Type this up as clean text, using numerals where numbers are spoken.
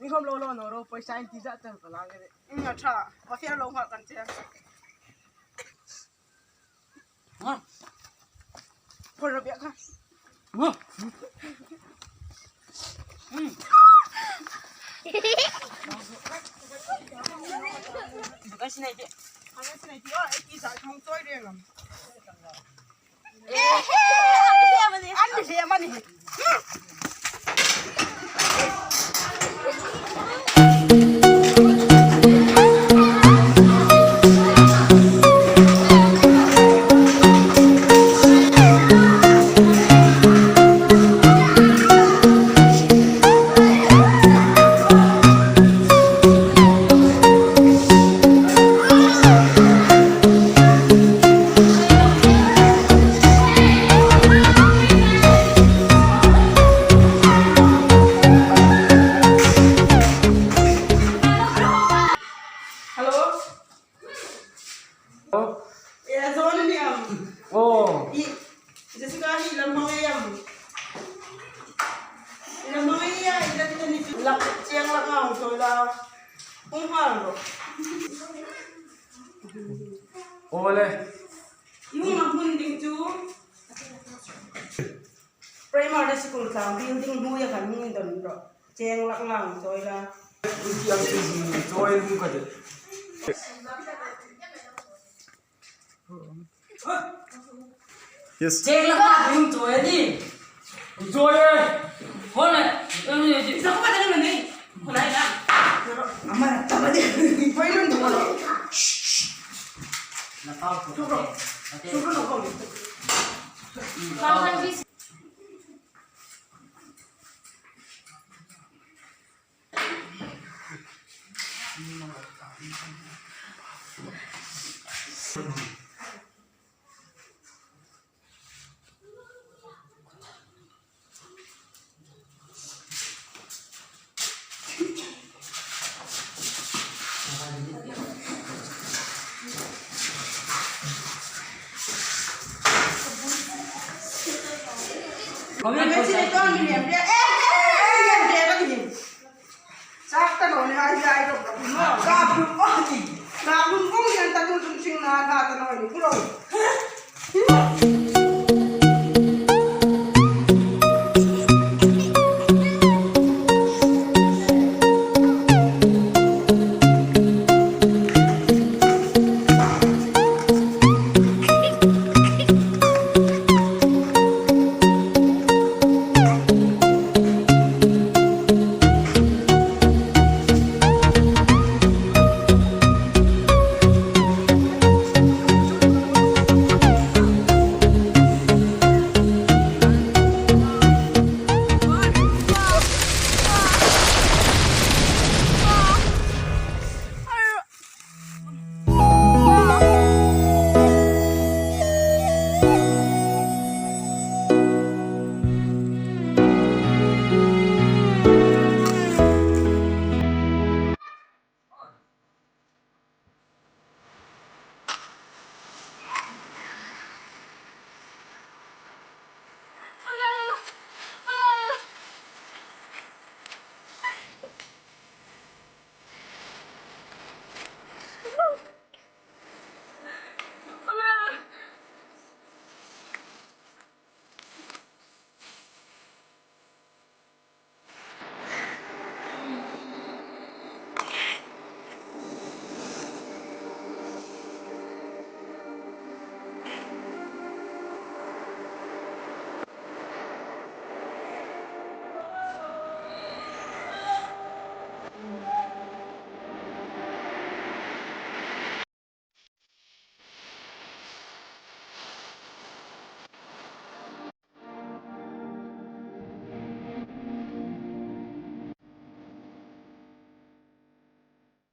นี่คอมโลโลโนโรไปใช้ที่จะเจอกับเราเลยนี่อ่ะช่ามาเฟียลงหักกันเชียคนระเบียบค่ะก็สิไหนดิก็สิไหนดิอ๋อไอ้ที่สายของตัวเรียงอ่ะอันนี้เสียมันนี่Oleh. Yung magbunding tu. Primary school ka, building buya kan ni don ro. Cheng lak lang toy la. Yang sini toy mu ka de. Yes. Cheng lak lang bung toy ni. Toy. Hone. Ni sa ko da ni. Hone na. Amar ta ba de. Toy nun do. Na tawp. Sugar no ko. Kami sini tu ambil dia. Dia lagi ni. Sakta no ni hari hari tu. Kabum oh ni. Kabum oh yang tadi tu sing na kata no ni. Pulau.